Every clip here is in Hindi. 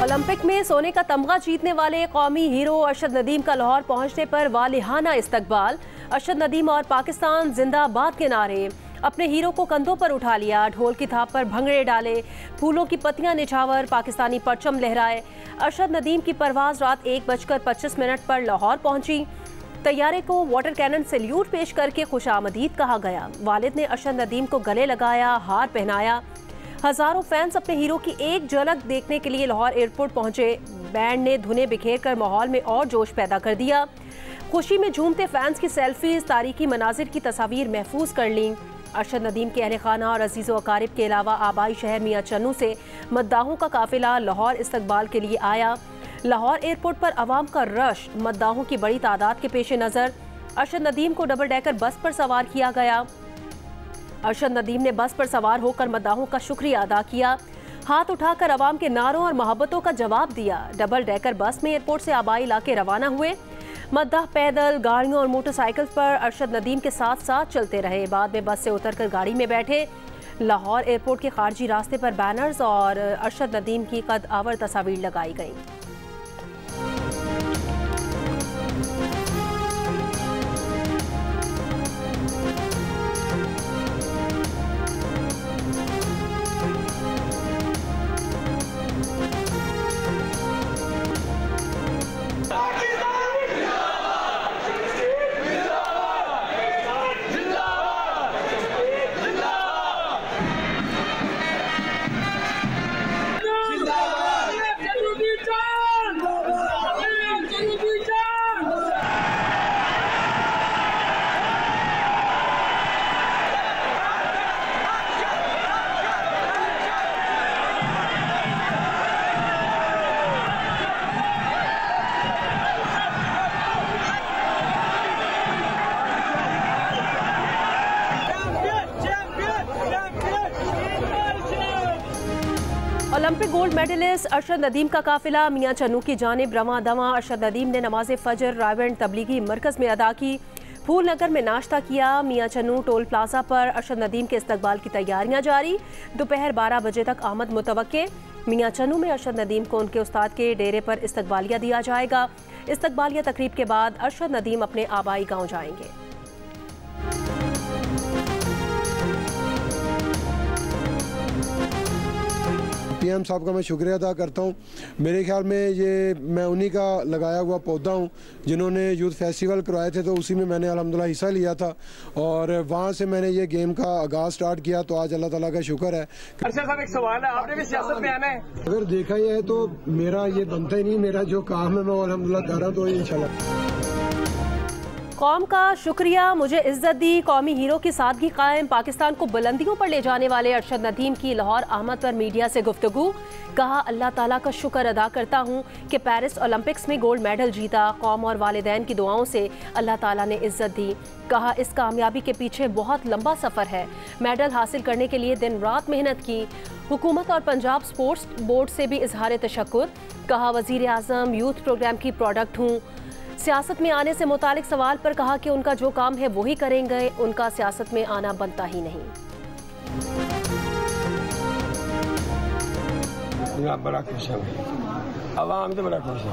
ओलंपिक में सोने का तमगा जीतने वाले कौमी हीरो अरशद नदीम का लाहौर पहुंचने पर वालिहाना इस्तकबाल। अरशद नदीम और पाकिस्तान जिंदाबाद के नारे। अपने हीरो को कंधों पर उठा लिया, ढोल की थाप पर भंगड़े डाले, फूलों की पत्तियां निछावर, पाकिस्तानी परचम लहराए। अरशद नदीम की परवाज रात 1:25 पर लाहौर पहुंची। तैयारे को वाटर कैनन सैल्यूट पेश करके खुशामदीद कहा गया। वालिद ने अरशद नदीम को गले लगाया, हार पहनाया। हजारों फैंस अपने हीरो की एक झलक देखने के लिए लाहौर एयरपोर्ट पहुंचे। बैंड ने धुनें बिखेर कर माहौल में और जोश पैदा कर दिया। खुशी में झूमते फैंस की सेल्फीज, तारीखी मनाजिर की तस्वीर महफूज कर लीं। अरशद नदीम के अहल खाना और अजीज़ व अकारिब के अलावा आबाई शहर मियां चन्नू से मद्दाहों का काफिला लाहौर इस्तकबाल के लिए आया। लाहौर एयरपोर्ट पर अवाम का रश, मद्दाहों की बड़ी तादाद के पेश नज़र अरशद नदीम को डबल डेकर बस पर सवार किया गया। अरशद नदीम ने बस पर सवार होकर मद्दाहों का शुक्रिया अदा किया, हाथ उठाकर अवाम के नारों और मोहब्बतों का जवाब दिया। डबल डेकर बस में एयरपोर्ट से आबाई इलाके रवाना हुए। मद्दाह पैदल, गाड़ियों और मोटरसाइकिल पर अरशद नदीम के साथ साथ चलते रहे। बाद में बस से उतरकर गाड़ी में बैठे। लाहौर एयरपोर्ट के खारजी रास्ते पर बैनर्स और अरशद नदीम की कद आवर तस्वीर लगाई गई। Olympic gold medalist Arshad Nadeem का काफिला मियां चन्नू की जानिब रवां दवां। अरशद नदीम ने नमाज फजर रावण तबलीगी मरकज में अदा की। फूल नगर में नाश्ता किया। मियां चन्नू टोल प्लाजा पर अरशद नदीम के इस्तकबाल की तैयारियां जारी। दोपहर 12 बजे तक आमद मुतवक्के। मियां चन्नू में अरशद नदीम को उनके उस्ताद के डेरे पर इस्तकबालिया दिया जाएगा। इस्तकबालिया तकरीब के बाद अरशद नदीम अपने आबाई गाँव जाएंगे। पीएम साहब का मैं शुक्रिया अदा करता हूँ। मेरे ख्याल में ये मैं उन्हीं का लगाया हुआ पौधा हूँ जिन्होंने यूथ फेस्टिवल करवाए थे, तो उसी में मैंने अल्हम्दुलिल्लाह हिस्सा लिया था और वहाँ से मैंने ये गेम का आगाज़ स्टार्ट किया। तो आज अल्लाह ताला का शुक्र है। अरशद साहब, एक सवाल है, आपने भी सियासत में आना है? अगर देखा ही है तो मेरा ये बनता ही नहीं, मेरा जो काम है मैं अल्हम्दुलिल्लाह कर रहा हूँ, तो इंशाल्लाह। कौम का शुक्रिया, मुझे इज्जत दी, कौमी हीरो की सादगी कायम। पाकिस्तान को बुलंदियों पर ले जाने वाले अरशद नदीम की लाहौर आमद पर मीडिया से गुफ्तगू। कहा, अल्लाह ताला का शुक्र अदा करता हूँ कि पेरिस ओलंपिक्स में गोल्ड मेडल जीता। कौम और वालिदैन की दुआओं से अल्लाह ताला ने इज्जत दी। कहा, इस कामयाबी के पीछे बहुत लंबा सफ़र है। मेडल हासिल करने के लिए दिन रात मेहनत की। हुकूमत और पंजाब स्पोर्ट्स बोर्ड से भी इजहार तशक्कुर। कहा, वज़ीर आज़म यूथ प्रोग्राम की प्रोडक्ट हूँ। सियासत में आने से मुतालिक सवाल पर कहा कि उनका जो काम है वही करेंगे, उनका सियासत में आना बनता ही नहीं। बड़ा खुश है, आवाम तो बड़ा खुश है।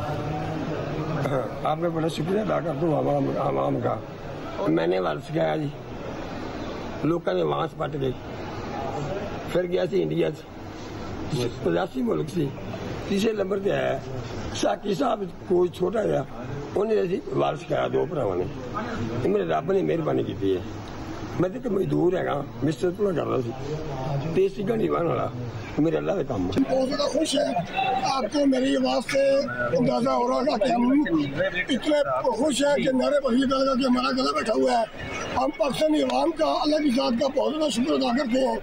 आपने बड़ा शुक्रिया अदा कर दूँ आवाम का। मैंने वाल सिखाया जी, लोगों ने वहां से पट गए, फिर गया सी इंडिया 85 मुल्क से तीसरे नंबर पे आया। साकी साहब कोई छोटा गया, उन्हें अभी वाल सिखाया, दो भरावां ने। मेरे रब ने मेहरबानी की है। मैं तो मजदूर है, मिस्टर पूरा कर रहा सी, टेस्टी घंटी बन वाला मेरे अल्लाह का काम। बहुत ज्यादा खुश है। आपको मेरी आवाज से अंदाजा हो रहा था कि हम इतने खुश है कि नारे पर लगा कि हमारा गला बैठा हुआ है। हम पाकिस्तानी अवाम का, अल्लाह की जात का बहुत ज्यादा शुक्र अदा करते हैं।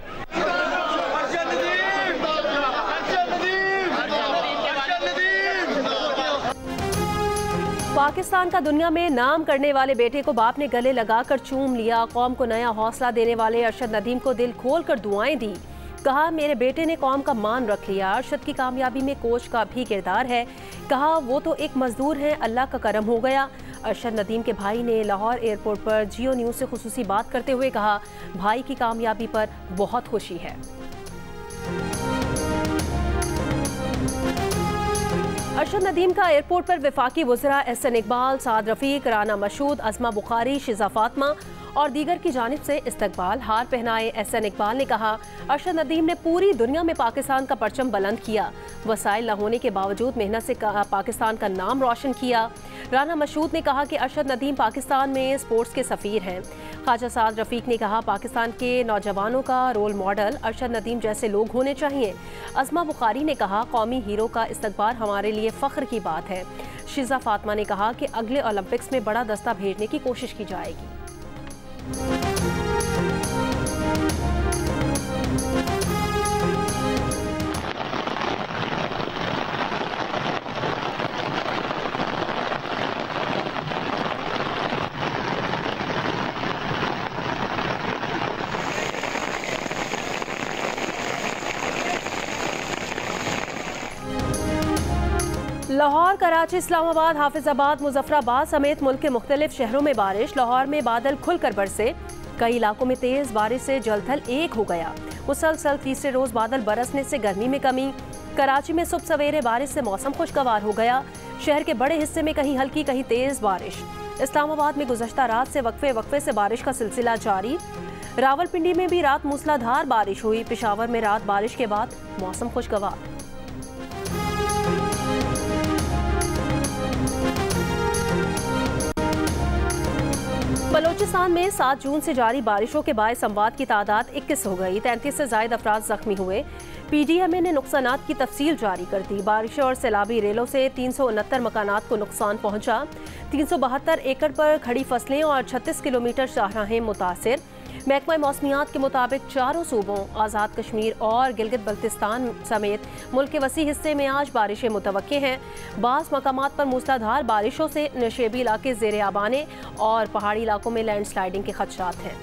पाकिस्तान का दुनिया में नाम करने वाले बेटे को बाप ने गले लगाकर चूम लिया। कौम को नया हौसला देने वाले अरशद नदीम को दिल खोल कर दुआएं दी। कहा, मेरे बेटे ने कौम का मान रख लिया। अरशद की कामयाबी में कोच का भी किरदार है। कहा, वो तो एक मजदूर हैं, अल्लाह का करम हो गया। अरशद नदीम के भाई ने लाहौर एयरपोर्ट पर जियो न्यूज़ से खुसूसी बात करते हुए कहा, भाई की कामयाबी पर बहुत खुशी है। अरशद नदीम का एयरपोर्ट पर वफाकी वज़रा एहसन इकबाल, साद रफीक, राना मशहूद, अज़मा बुखारी, शिजा फातिमा और दीगर की जानिब से इस्तकबाल। हार पहनाए एहसन इकबाल ने कहा, अरशद नदीम ने पूरी दुनिया में पाकिस्तान का परचम बुलंद किया, वसाइल न होने के बावजूद मेहनत से पाकिस्तान का नाम रोशन किया। राना मशहूद ने कहा कि अरशद नदीम पाकिस्तान में स्पोर्ट्स के सफ़ीर हैं। ख्वाजा साद रफीक ने कहा, पाकिस्तान के नौजवानों का रोल मॉडल अरशद नदीम जैसे लोग होने चाहिए। अज़मा बुखारी ने कहा, कौमी हीरो का इस्तकबाल हमारे लिए फ़ख्र की बात है। शिजा फातिमा ने कहा कि अगले ओलंपिक्स में बड़ा दस्ता भेजने की कोशिश की जाएगी। लाहौर, कराची, इस्लामाबाद, हाफिजाबाद, मुजफ्फराबाद समेत मुल्क के मुख्तलिफ शहरों में बारिश। लाहौर में बादल खुलकर बरसे, कई इलाकों में तेज बारिश से जलथल एक हो गया। मुसलसल तीसरे रोज बादल बरसने से गर्मी में कमी। कराची में सुबह सवेरे बारिश से मौसम खुशगवार हो गया। शहर के बड़े हिस्से में कहीं हल्की कहीं तेज बारिश। इस्लामाबाद में गुज़श्ता रात से वक्फे से बारिश का सिलसिला जारी। रावलपिंडी में भी रात मूसलाधार बारिश हुई। पेशावर में रात बारिश के बाद मौसम खुशगवार। बलोचिस्तान में 7 जून से जारी बारिशों के बायस अमवात की तादाद 21 हो गई। 33 से ज़ायद अफराद जख्मी हुए। PDMA ने नुकसानात की तफसील जारी कर दी। बारिशों और सैलाबी रेलों से 369 मकानात को नुकसान पहुंचा। 372 एकड़ पर खड़ी फसलें और 36 किलोमीटर शाहराहें मुतासिर। महकमा मौसमियात के मुताबिक चारों सूबों आज़ाद कश्मीर और गिलगित बल्तिस्तान समेत मुल्क के वसी हिस्से में आज बारिशें मुतवक्के हैं। बाज़ मकामात पर मूसलाधार बारिशों से नशेबी इलाके ज़ेरे आबाने और पहाड़ी इलाकों में लैंडस्लाइडिंग के खदशात हैं।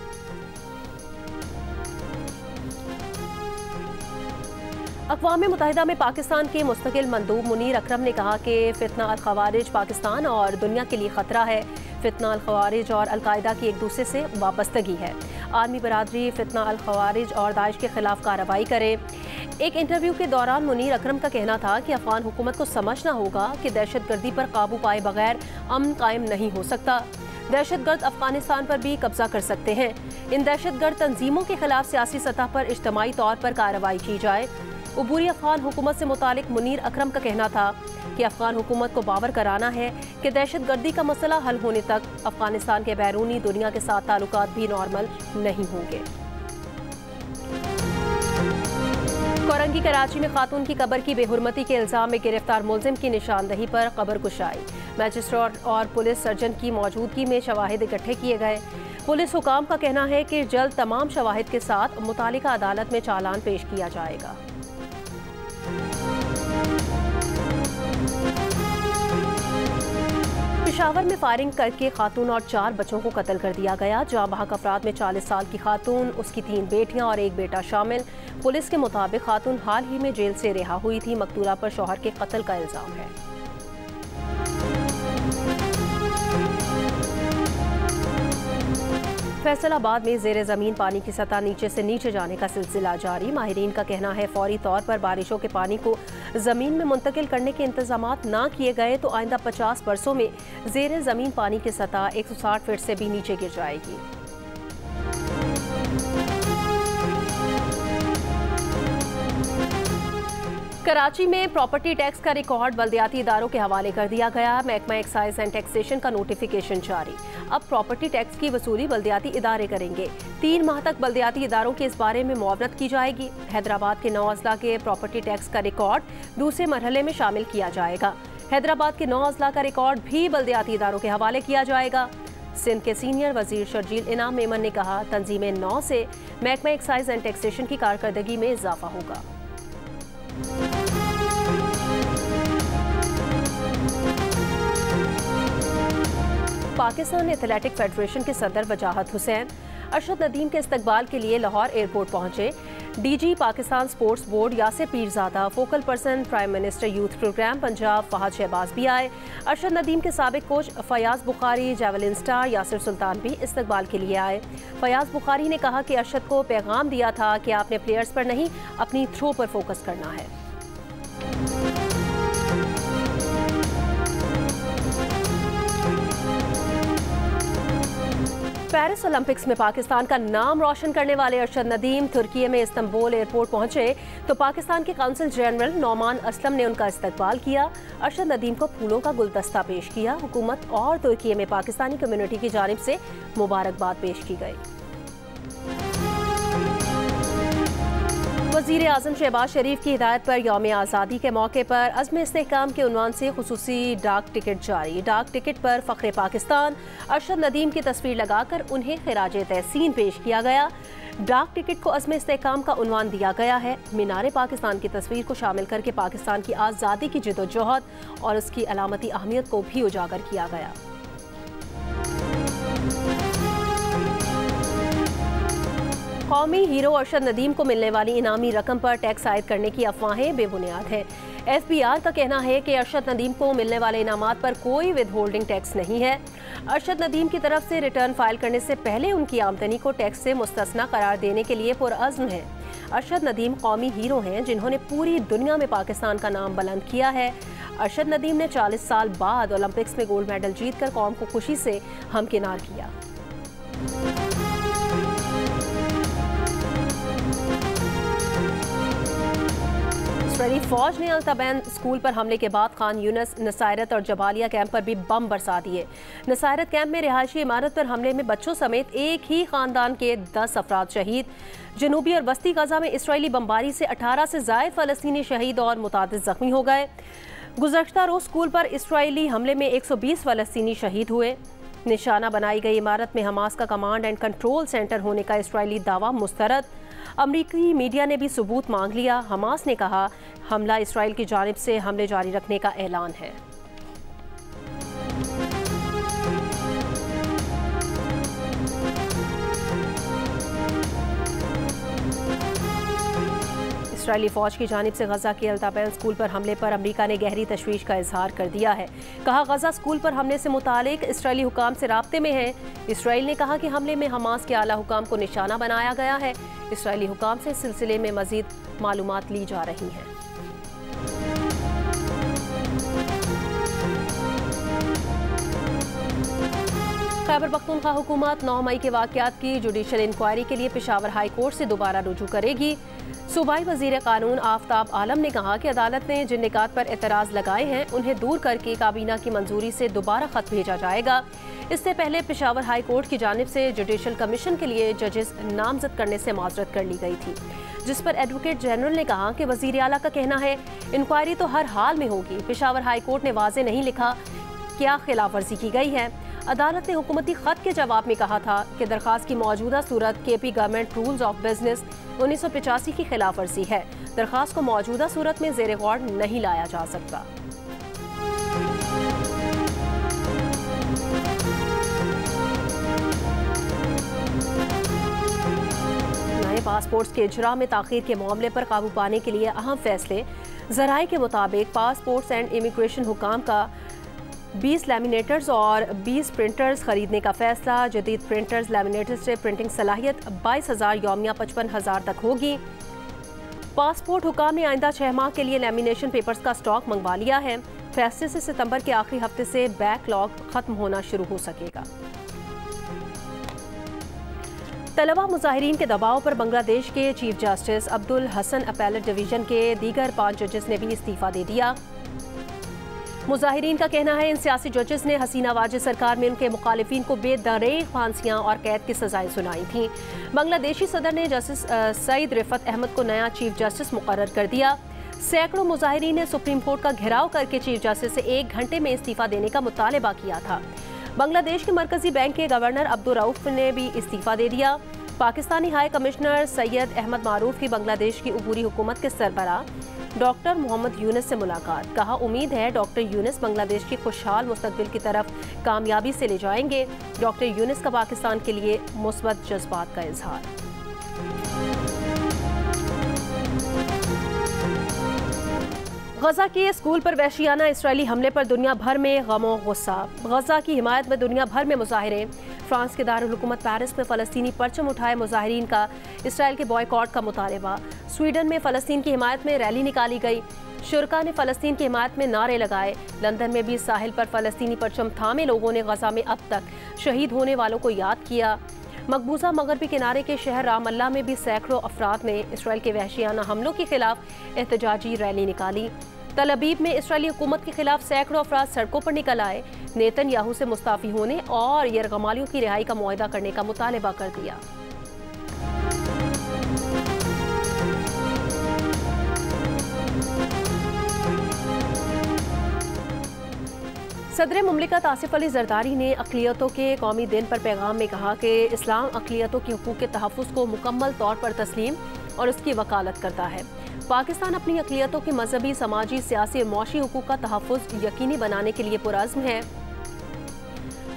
अक़वाम मुत्तहिदा में पाकिस्तान के मुस्तकिल मंदूब मुनीर अकरम ने कहा कि फितना अल खवारिज पाकिस्तान और दुनिया के लिए ख़तरा है। फितना अल खवारिज और अलकायदा की एक दूसरे से वाबस्तगी है। आर्मी बरादरी फितना अल खवारिज और दाइश के खिलाफ कार्रवाई करे। एक इंटरव्यू के दौरान मुनीर अकरम का कहना था कि अफगान हुकूमत को समझना होगा कि दहशतगर्दी पर काबू पाए बगैर अमन कायम नहीं हो सकता। दहशतगर्द अफगानिस्तान पर भी कब्जा कर सकते हैं। इन दहशतगर्द तंजीमों के खिलाफ सियासी सतह पर इज्तमाई तौर पर कार्रवाई की जाए। उबूरी अफगान हुकूमत से मुतालिक मुनीर अकरम का कहना था कि अफगान हुकूमत को बावर कराना है कि दहशतगर्दी का मसला हल होने तक अफगानिस्तान के बैरूनी दुनिया के साथ ताल्लुकात भी नॉर्मल नहीं होंगे। कोरंगी कराची में खातून की कब्र की बेहुरमती के इल्जाम में गिरफ्तार मुलजिम की निशानदही पर कब्र कुशाई। मजिस्ट्रेट और पुलिस सर्जन की मौजूदगी में शवाहिद इकट्ठे किए गए। पुलिस हुकाम का कहना है कि जल्द तमाम शवाहिद के साथ मुतालिका अदालत में चालान पेश किया जाएगा। पेशावर में फायरिंग करके खातून और 4 बच्चों को कत्ल कर दिया गया। जाँ बहक अफराद में 40 साल की खातून, उसकी 3 बेटियां और 1 बेटा शामिल। पुलिस के मुताबिक खातून हाल ही में जेल से रिहा हुई थी। मकतूला पर शौहर के कत्ल का इल्जाम है। फैसलाबाद में ज़ेरे ज़मीन पानी की सतह नीचे से नीचे जाने का सिलसिला जारी। माहिरीन का कहना है फौरी तौर पर बारिशों के पानी को ज़मीन में मुंतकिल करने के इंतजामात ना किए गए तो आइंदा 50 बरसों में ज़ेरे ज़मीन पानी की सतह 160 फीट से भी नीचे गिर जाएगी। कराची में प्रॉपर्टी टैक्स का रिकॉर्ड बल्दियाती इदारों के हवाले कर दिया गया। महकमा एक्साइज एंड टैक्सेशन का नोटिफिकेशन जारी। अब प्रॉपर्टी टैक्स की वसूली बल्दियाती इदारे करेंगे। 3 माह तक बल्दियाती इदारों के इस बारे में मुआवनत की जाएगी। हैदराबाद के 9 अजला के प्रॉपर्टी टैक्स का रिकॉर्ड दूसरे मरहले में शामिल किया जाएगा। हैदराबाद के 9 अजला का रिकॉर्ड भी बल्दियाती इदारों के हवाले किया जाएगा। सिंध के सीनियर वजीर शर्जील इनाम मेमन ने कहा, तंजीमें 9 से महकमा एक्साइज एंड टैक्सेशन की कारकर्दगी में इजाफा होगा। पाकिस्तान एथलेटिक फेडरेशन के सदर वजाहत हुसैन अरशद नदीम के इस्तकबाल के लिए लाहौर एयरपोर्ट पहुंचे। DG Pakistan sports board Yasir Pirzada, focal person prime minister youth programme Punjab Fahad Shahbaz भी आए। अरशद नदीम के साबिक coach Fayyaz Bukhari, javelin star Yasir Sultan भी इस्तकबाल के लिए आए। फयाज बुखारी ने कहा कि अरशद को पैगाम दिया था कि आपने प्लेयर्स पर नहीं अपनी थ्रो पर फोकस करना है। पेरिस ओलंपिक्स में पाकिस्तान का नाम रोशन करने वाले अरशद नदीम तुर्की में इस्तांबुल एयरपोर्ट पहुंचे तो पाकिस्तान के काउंसिल जनरल नौमान असलम ने उनका इस्तकबाल किया। अरशद नदीम को फूलों का गुलदस्ता पेश किया। हुकूमत और तुर्की में पाकिस्तानी कम्युनिटी की जानिब से मुबारकबाद पेश की गई। वज़ीर आज़म शहबाज शरीफ की हिदायत पर यौम आज़ादी के मौके पर अज़्म इस्तेहकाम के उन्वान से खुसूसी डाक टिकट जारी। डाक टिकट पर फ़ख्रे पाकिस्तान अरशद नदीम की तस्वीर लगाकर उन्हें खिराजे तहसीन पेश किया गया। डाक टिकट को अज़्म इस्तेहकाम का उन्वान दिया गया है। मीनार पाकिस्तान की तस्वीर को शामिल करके पाकिस्तान की आज़ादी की जिद्दोजहद और उसकी अलामती अहमियत को भी उजागर किया गया। कौमी हीरो अरशद नदीम को मिलने वाली इनामी रकम पर टैक्स आयद करने की अफवाहें बेबुनियाद हैं। FBI का कहना है कि अरशद नदीम को मिलने वाले इनामात पर कोई विद होल्डिंग टैक्स नहीं है। अरशद नदीम की तरफ से रिटर्न फाइल करने से पहले उनकी आमदनी को टैक्स से मुस्तस्ना करार देने के लिए पुरअज़्म है। अरशद नदीम कौमी हीरो हैं जिन्होंने पूरी दुनिया में पाकिस्तान का नाम बुलंद किया है। अरशद नदीम ने 40 साल बाद ओलंपिक्स में गोल्ड मेडल जीतकर कौम को खुशी से हमकिनार किया। इसराइली फौज ने अल-तबैन स्कूल पर हमले के बाद खान यूनस, नसायरत और जबालिया कैंप पर भी बम बरसा दिए। नसायरत कैंप में रिहायशी इमारत पर हमले में बच्चों समेत एक ही खानदान के 10 अफराद शहीद। जनूबी और वस्ती गजा में इसराइली बमबारी से 18 से ज़ायद फ़लस्तीनी शहीद और मुतादिद ज़ख्मी हो गए। गुज़श्ता रोज़ स्कूल पर इसराइली हमले में 120 फ़लस्तीनी शहीद हुए। निशाना बनाई गई इमारत में हमास का कमांड एंड कंट्रोल सेंटर होने का इसराइली दावा मुस्तरद। अमरीकी मीडिया ने भी सबूत मांग लिया। हमास ने कहा हमला इसराइल की जानिब से हमले जारी रखने का ऐलान है। इसराइली फौज की जानिब से गजा के अल-तबैन स्कूल पर हमले पर अमरीका ने गहरी तशवीश का इजहार कर दिया है। कहा गजा स्कूल पर हमले से मुतालिक इसराइली हुकाम से राब्ते में है। इसराइल ने कहा कि हमले में हमास के आला हुकाम को निशाना बनाया गया है। इसराइली हुकाम से इस सिलसिले में मजीद मालूमात ली जा रही हैं। खैबर पख्तूनख्वा हुकूमत 9 मई के वाक़यात की जुडिशल इंक्वायरी के लिए पेशावर हाई कोर्ट से दोबारा रुजू करेगी। सूबाई वज़ीर कानून आफ्ताब आलम ने कहा कि अदालत ने जिन निकात पर एतराज़ लगाए हैं उन्हें दूर करके काबीना की मंजूरी से दोबारा खत भेजा जाएगा। इससे पहले पेशावर हाई कोर्ट की जानिब से जुडिशल कमीशन के लिए जजेस नामजद करने से माजरत कर ली गई थी, जिस पर एडवोकेट जनरल ने कहा कि वज़ीर आला का कहना है इंक्वायरी तो हर हाल में होगी। पेशावर हाई कोर्ट ने वाज़े नहीं लिखा क्या खिलाफ वर्जी की गई है। अदालत ने हुकूमती खत के जवाब में कहा था कि दरखास्त की मौजूदा सूरत KP government rules of business 1985 की खिलाफ वर्जी है। दरखास्त को मौजूदा सूरत में ज़ेरे गौर नहीं लाया जा सकता। नए पासपोर्ट्स के इजरा में ताखीर के मामले पर काबू पाने के लिए अहम फैसले। ज़राए के मुताबिक पासपोर्ट्स एंड इमिग्रेशन हुकाम का 20 लैमिनेटर्स और 20 प्रिंटर्स खरीदने का फैसला। जदीद प्रिंटर्स लैमिनेटर्स से प्रिंटिंग सलाहियत 22,000 यौमिया 55,000 तक होगी। पासपोर्ट हुकाम ने आइंदा 6 माह के लिए लैमिनेशन पेपर्स का स्टॉक मंगवा लिया है। फैसले से सितंबर के आखिरी हफ्ते से बैकलॉग खत्म होना शुरू हो सकेगा। तलबा मुजाहिरीन के दबाव पर बांग्लादेश के chief justice Abdul Hasan appellate division के दीगर 5 जजेस ने भी इस्तीफा दे दिया। मुजाहिरीन का कहना है इन सियासी जजेस ने हसीना वाजिद सरकार में उनके मुखालिफिन को बेदरेग फांसियां और कैद की सजाएं सुनाई थीं। बांग्लादेशी सदर ने जस्टिस सईद रिफत अहमद को नया चीफ जस्टिस मुकर्रर कर दिया। सैकड़ों मुजाहिरीन ने सुप्रीम कोर्ट का घेराव करके चीफ जस्टिस से 1 घंटे में इस्तीफा देने का मुतालबा किया था। बांग्लादेश के मरकजी बैंक के गवर्नर अब्दुल रऊफ ने भी इस्तीफा दे दिया। पाकिस्तानी हाई कमिश्नर सैयद अहमद मारूफ की बांग्लादेश की अबूरी हुकूमत के सरबराह डॉक्टर मोहम्मद यूनुस से मुलाकात। कहा उम्मीद है डॉक्टर यूनुस बांग्लादेश की खुशहाल मुस्तकबिल की तरफ कामयाबी से ले जाएंगे। डॉक्टर यूनुस का पाकिस्तान के लिए मुस्बत जज्बात का इजहार। गजा के स्कूल पर वहशियाना इसराइली हमले पर दुनिया भर में गमो गुस्सा। गजा की हिमायत में दुनिया भर में मुजाहरे। फ्रांस के दारुल हुकूमत पेरिस में फ़लस्तीनी परचम उठाए मुजाहिरीन का इसराइल के बॉयकॉट का मुतालबा। स्वीडन में फ़लस्तीन की हिमायत में रैली निकाली गई। शुरका ने फ़लस्तीन की हिमायत में नारे लगाए। लंदन में भी साहिल पर फ़लस्तीनी परचम थामे लोगों ने गजा में अब तक शहीद होने वालों को याद किया। मकबूजा मगरबी किनारे के शहर रामल्ला में भी सैकड़ों अफराद ने इसराइल के वहशियाना हमलों के खिलाफ एहतजाजी रैली निकाली। तल अबीब में इसराइली हुकूमत के खिलाफ सैकड़ों अफराद सड़कों पर निकल आए। नेतन्याहू से मुस्ताफ़ी होने और यरगमालियों की रिहाई का मुआहदा करने का मुतालबा कर दिया। सदर मुमलिकत आसिफ अली जरदारी ने अक़लियतों के कौमी दिन पर पैगाम में कहा कि इस्लाम अक़लियतों के हुकूक़ के तहफ़्फ़ुज़ को मुकम्मल तौर पर तस्लीम और उसकी वकालत करता है। पाकिस्तान अपनी अक़लियतों के मजहबी, समाजी, सियासी और मौशी हुकूक़ का तहफ़्फ़ुज़ यकीनी बनाने के लिए पुरअज़्म है।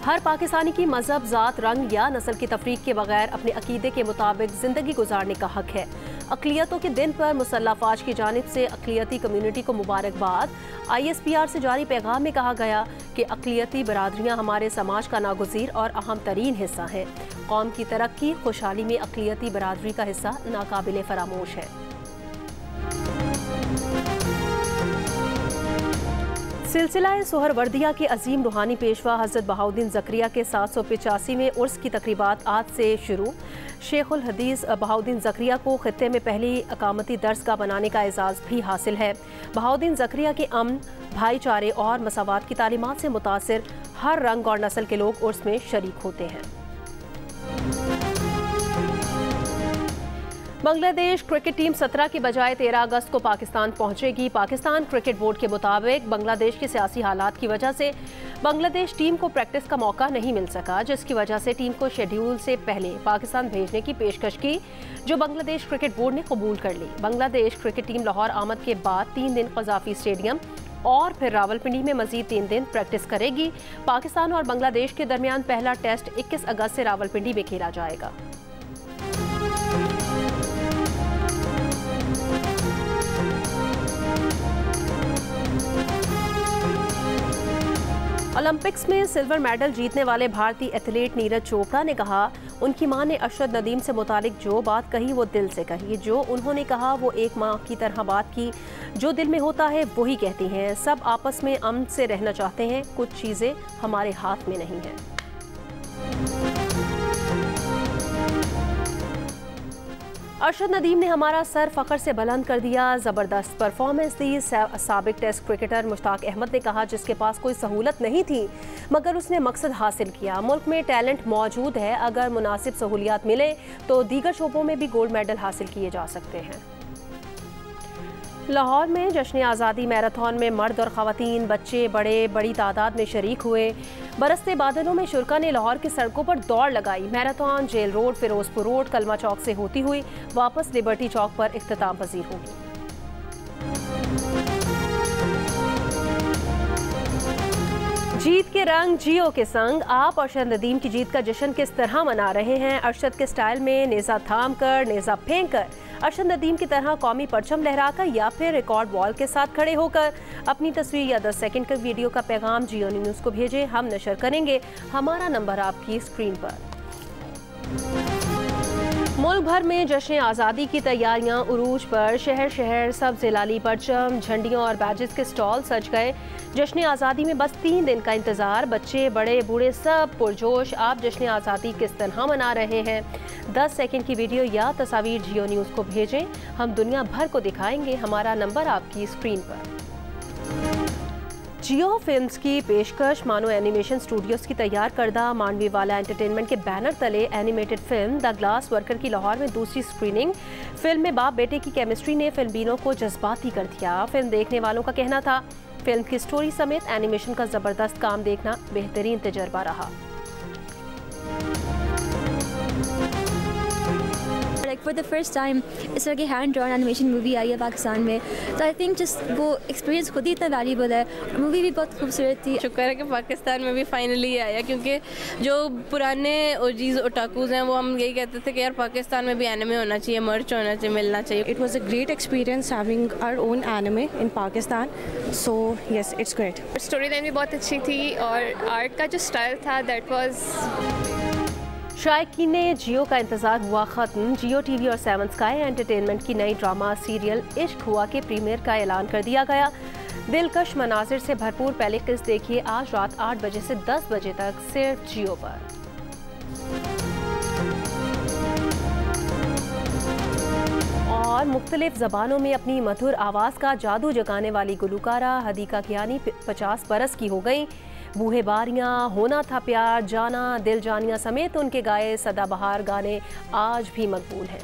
हर पाकिस्तानी की मजहब, ज़ात, रंग या नस्ल की तफरीक के बगैर अपने अकीदे के मुताबिक ज़िंदगी गुजारने का हक है। अक़लियतों के दिन पर मुसल्लह फ़ौज की जानिब से अक़लियती कम्यूनिटी को मुबारकबाद। ISPR से जारी पैगाम में कहा गया कि अक़लियती बरादरियाँ हमारे समाज का नागुज़ीर और अहम तरीन हिस्सा हैं। कौम की तरक्की, खुशहाली में अक़लियती बरादरी का हिस्सा नाकाबिले फ़रामोश है। सिलसिला सोहरवर्दिया के अजीम रूहानी पेशवा हज़रत बहाउद्दीन ज़करिया के 785वें उर्स की तकरीबात आज से शुरू। शेखुल हदीस बहाउद्दीन ज़करिया को खित्ते में पहली अकामती दरसगाह बनाने का एजाज़ भी हासिल है। बहाउद्दीन ज़करिया के अमन, भाईचारे और मसावात की तालीमात से मुतासिर हर रंग और नस्ल के लोग उर्स में शरीक होते हैं। बांग्लादेश क्रिकेट टीम 17 की बजाय 13 अगस्त को पाकिस्तान पहुंचेगी। पाकिस्तान क्रिकेट बोर्ड के मुताबिक बांग्लादेश के सियासी हालात की वजह से बांग्लादेश टीम को प्रैक्टिस का मौका नहीं मिल सका, जिसकी वजह से टीम को शेड्यूल से पहले पाकिस्तान भेजने की पेशकश की, जो बांग्लादेश क्रिकेट बोर्ड ने कबूल कर ली। बांग्लादेश क्रिकेट टीम लाहौर आमद के बाद 3 दिन क़ज़ाफ़ी स्टेडियम और फिर रावलपिंडी में मजीद 3 दिन प्रैक्टिस करेगी। पाकिस्तान और बांग्लादेश के दरमियान पहला टेस्ट 21 अगस्त से रावलपिंडी में खेला जाएगा। ओलंपिक्स में सिल्वर मेडल जीतने वाले भारतीय एथलीट नीरज चोपड़ा ने कहा, उनकी मां ने अरशद नदीम से मुतालिक जो बात कही वो दिल से कही। जो उन्होंने कहा वो एक मां की तरह बात की, जो दिल में होता है वही कहती हैं। सब आपस में अमन से रहना चाहते हैं, कुछ चीज़ें हमारे हाथ में नहीं हैं। अरशद नदीम ने हमारा सर फ़ख्र से बुलंद कर दिया, ज़बरदस्त परफॉर्मेंस दी। साबिक टेस्ट क्रिकेटर मुश्ताक अहमद ने कहा, जिसके पास कोई सहूलत नहीं थी मगर उसने मकसद हासिल किया। मुल्क में टैलेंट मौजूद है, अगर मुनासिब सहूलियात मिले तो दीगर शोबों में भी गोल्ड मेडल हासिल किए जा सकते हैं। लाहौर में जश्न आज़ादी मैराथन में मर्द और ख़वातीन, बच्चे बड़े बड़ी तादाद में शरीक हुए। बरसते बादलों में शुरका ने लाहौर की सड़कों पर दौड़ लगाई। Marathon jail road, Ferozepur road, Kalma Chowk से होती हुई वापस लिबर्टी चौक पर इख्तिताम पजीर होगी। जीत के रंग जियो के संग आप अरशद नदीम की जीत का जश्न किस तरह मना रहे हैं? अरशद के स्टाइल में नेज़ा थाम कर, नेज़ा फेंक कर, अरशद नदीम की तरह कौमी परचम लहराकर या फिर रिकॉर्ड वॉल के साथ खड़े होकर अपनी तस्वीर या 10 सेकंड के वीडियो का पैगाम जियो न्यूज़ को भेजें, हम नशर करेंगे। हमारा नंबर आपकी स्क्रीन पर। मुल्क भर में जश्न आज़ादी की तैयारियां उरूज पर। शहर शहर सब जिलाली परचम, झंडियों और बैजेस के स्टॉल सज गए। जश्न आज़ादी में बस 3 दिन का इंतज़ार। बच्चे बड़े बूढ़े सब पुरजोश। आप जश्न आज़ादी किस तरह मना रहे हैं? 10 सेकंड की वीडियो या तस्वीर जियो न्यूज़ को भेजें, हम दुनिया भर को दिखाएंगे। हमारा नंबर आपकी स्क्रीन पर। जियो फिल्म्स की पेशकश मानो एनिमेशन स्टूडियोज की तैयार करदा मानवी वाला एंटरटेनमेंट के बैनर तले animated film the glass worker की लाहौर में दूसरी स्क्रीनिंग। फिल्म में बाप बेटे की केमिस्ट्री ने फिल्मीनों को जज्बाती कर दिया। फिल्म देखने वालों का कहना था फिल्म की स्टोरी समेत एनिमेशन का ज़बरदस्त काम देखना बेहतरीन तजर्बा रहा। फॉर द फर्स्ट टाइम इस तरह की हैंड ड्रॉन एनिमेशन मूवी आई है पाकिस्तान में, तो आई थिंक जस्ट वो एक्सपीरियंस खुद ही इतना वैल्यूबल है। मूवी भी बहुत खूबसूरत थी। शुक्र है कि पाकिस्तान में भी फाइनली आया, क्योंकि जो पुराने ओजीज ओटाकूज हैं वो हम यही कहते थे कि यार पाकिस्तान में भी एनिमे होना चाहिए, मर्च होना चाहिए, मिलना चाहिए। It was a great experience having our own anime in Pakistan, so yes it's great. Story line भी बहुत अच्छी थी और आर्ट का जो स्टाइल था दैट वाज शायकीन ने जियो का इंतज़ार हुआ ख़त्म। जियो टीवी और 7 स्काई एंटरटेनमेंट की नई ड्रामा सीरियल इश्क हुआ के प्रीमियर का ऐलान कर दिया गया। दिलकश मनाजिर से भरपूर पहली किस्त देखिए आज रात 8 बजे से 10 बजे तक सिर्फ जियो पर। और मुख्तलिफ ज़बानों में अपनी मधुर आवाज़ का जादू जगाने वाली गुलकारा हदीका कियानी 50 बरस की हो गई। बूहे बारियाँ, होना था प्यार, जाना, दिल जानिया समेत उनके गाए सदाबहार गाने आज भी मकबूल हैं।